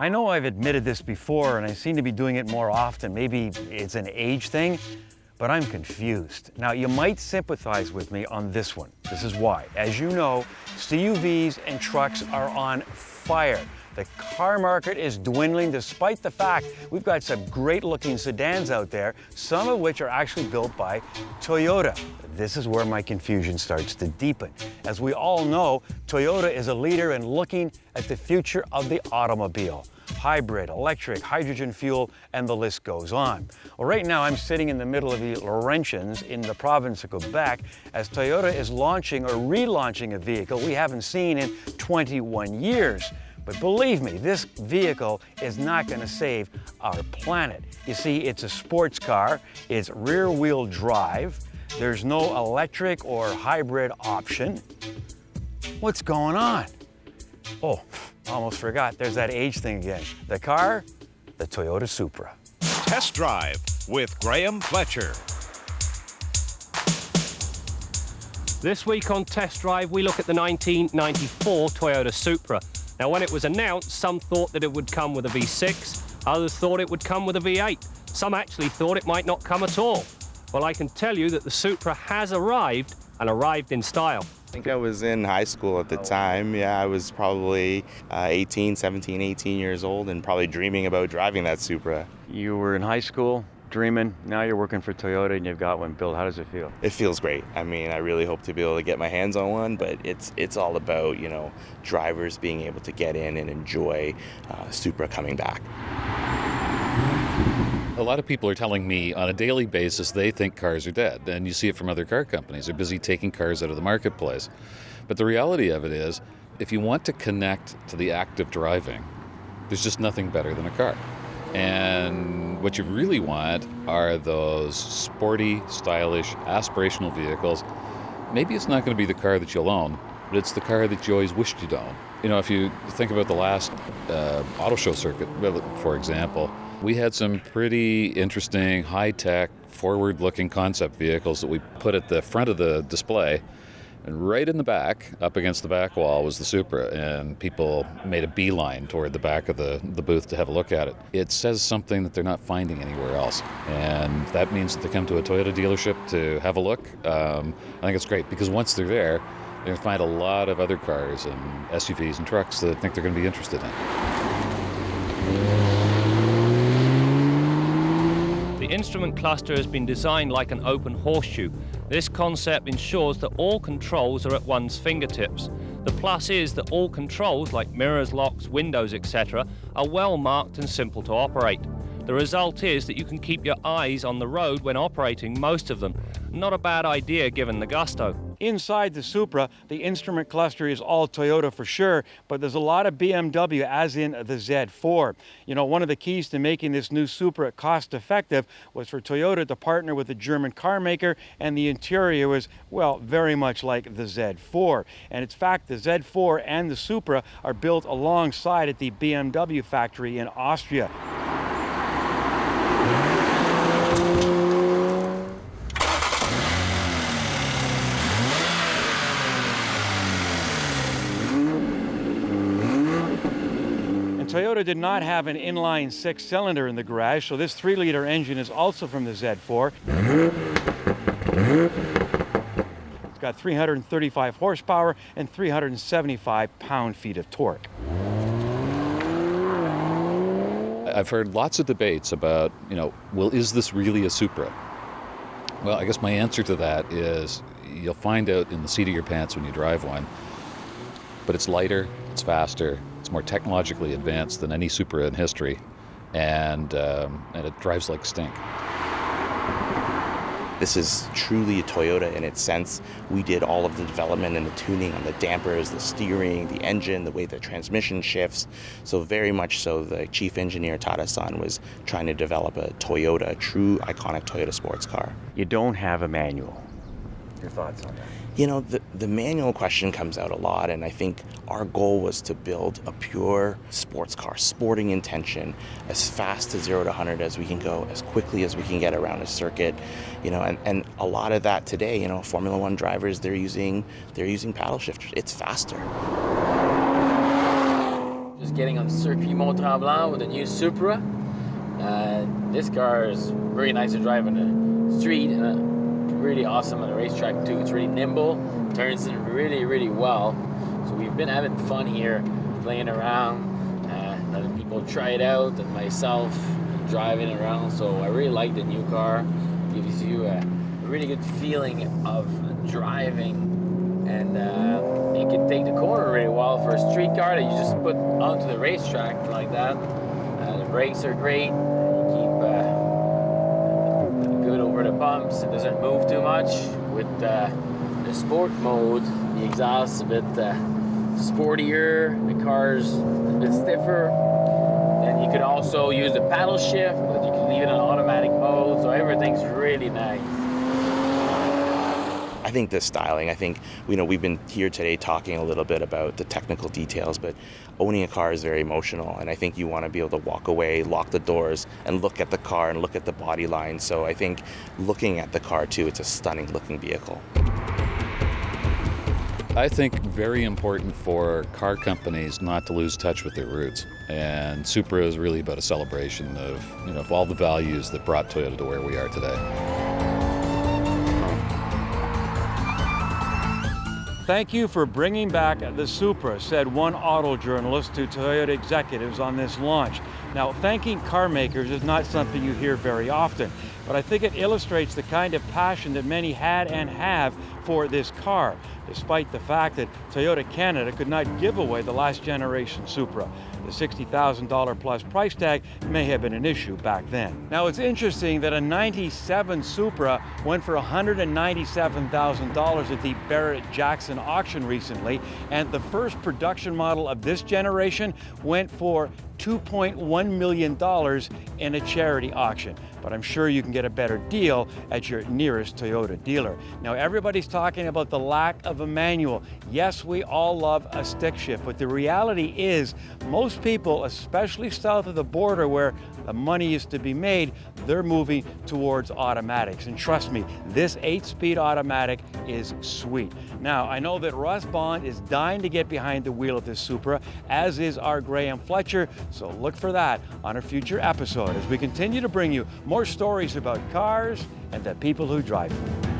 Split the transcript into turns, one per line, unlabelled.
I know I've admitted this before and I seem to be doing it more often. Maybe it's an age thing, but I'm confused. Now, you might sympathize with me on this one. This is why. As you know, CUVs and trucks are on fire. The car market is dwindling despite the fact we've got some great-looking sedans out there, some of which are actually built by Toyota. This is where my confusion starts to deepen. As we all know, Toyota is a leader in looking at the future of the automobile. Hybrid, electric, hydrogen fuel, and the list goes on. Well, right now I'm sitting in the middle of the Laurentians in the province of Quebec as Toyota is launching or relaunching a vehicle we haven't seen in 21 years. But believe me, this vehicle is not going to save our planet. You see, it's a sports car, it's rear-wheel drive, there's no electric or hybrid option. What's going on? Oh, almost forgot, there's that age thing again. The car, the Toyota Supra.
Test Drive with Graham Fletcher.
This week on Test Drive, we look at the 1994 Toyota Supra. Now, when it was announced, some thought that it would come with a V6, others thought it would come with a V8. Some actually thought it might not come at all. Well, I can tell you that the Supra has arrived, and arrived in style.
I think I was in high school at the time. Yeah, I was probably 17, 18 years old and probably dreaming about driving that Supra.
You were in high school, dreaming, now you're working for Toyota and you've got one built. How does it feel?
It feels great. I mean, I really hope to be able to get my hands on one, but it's all about, you know, drivers being able to get in and enjoy Supra coming back.
A lot of people are telling me on a daily basis they think cars are dead, and you see it from other car companies. They're busy taking cars out of the marketplace. But the reality of it is, if you want to connect to the act of driving, there's just nothing better than a car. And what you really want are those sporty, stylish, aspirational vehicles. Maybe it's not going to be the car that you'll own, but it's the car that you always wished you'd own. You know, if you think about the last auto show circuit, for example, we had some pretty interesting, high-tech, forward-looking concept vehicles that we put at the front of the display. And right in the back, up against the back wall, was the Supra, and people made a beeline toward the back of the booth to have a look at it. It says something that they're not finding anywhere else, and that means that they come to a Toyota dealership to have a look. I think it's great, because once they're there, they're going to find a lot of other cars and SUVs and trucks that I think they're going to be interested in.
The instrument cluster has been designed like an open horseshoe. This concept ensures that all controls are at one's fingertips. The plus is that all controls, like mirrors, locks, windows, etc., are well marked and simple to operate. The result is that you can keep your eyes on the road when operating most of them. Not a bad idea given the gusto.
Inside the Supra, the instrument cluster is all Toyota for sure, but there's a lot of BMW, as in the Z4. You know, one of the keys to making this new Supra cost-effective was for Toyota to partner with a German car maker, and the interior was, well, very much like the Z4. And in fact, the Z4 and the Supra are built alongside at the BMW factory in Austria. Toyota did not have an inline 6-cylinder in the garage, so this 3-liter engine is also from the Z4. It's got 335 horsepower and 375 pound-feet of torque.
I've heard lots of debates about, well, is this really a Supra? Well, I guess my answer to that is you'll find out in the seat of your pants when you drive one. But it's lighter, it's faster, it's more technologically advanced than any Supra in history, and it drives like stink.
This is truly a Toyota in its sense. We did all of the development and the tuning on the dampers, the steering, the engine, the way the transmission shifts. So very much so the chief engineer, Tada-san, was trying to develop a Toyota, a true iconic Toyota sports car.
You don't have a manual. Your thoughts on that?
You know, the manual question comes out a lot, and I think our goal was to build a pure sports car, sporting intention, as fast to 0 to 100 as we can go, as quickly as we can get around a circuit, and a lot of that today, Formula One drivers, they're using paddle shifters. It's faster.
just getting on Circuit Mont Tremblant with the new Supra. This car is very nice to drive on the street and really awesome on the racetrack too. It's really nimble, turns in really well. So we've been having fun here, playing around, letting people try it out, and myself driving around. So I really like the new car. It gives you a really good feeling of driving, and it can take the corner really well for a street car that you just put onto the racetrack like that. The brakes are great. You keep good over the bumps. It doesn't move too much. With the sport mode, the exhaust is a bit sportier. The car's a bit stiffer. Then you could also use the paddle shift, but you can leave it in automatic mode. So everything's really nice.
I think the styling, I think, we've been here today talking a little bit about the technical details, but owning a car is very emotional, and I think you want to be able to walk away, lock the doors, and look at the car and look at the body line. So I think looking at the car too, it's a stunning looking vehicle.
I think very important for car companies not to lose touch with their roots. And Supra is really about a celebration of all the values that brought Toyota to where we are today.
Thank you for bringing back the Supra, said one auto journalist to Toyota executives on this launch. Now, thanking car makers is not something you hear very often, but I think it illustrates the kind of passion that many had and have for this car, despite the fact that Toyota Canada could not give away the last generation Supra. The $60,000 plus price tag may have been an issue back then. Now, it's interesting that a 97 Supra went for $197,000 at the Barrett-Jackson auction recently, and the first production model of this generation went for $2.1 million in a charity auction. But I'm sure you can get a better deal at your nearest Toyota dealer. Now, everybody's talking about the lack of a manual. Yes, we all love a stick shift, but the reality is most people, especially south of the border where the money is to be made, they're moving towards automatics. And trust me, this 8-speed automatic is sweet. Now, I know that Russ Bond is dying to get behind the wheel of this Supra, as is our Graham Fletcher, so look for that on a future episode as we continue to bring you more stories about cars and the people who drive them.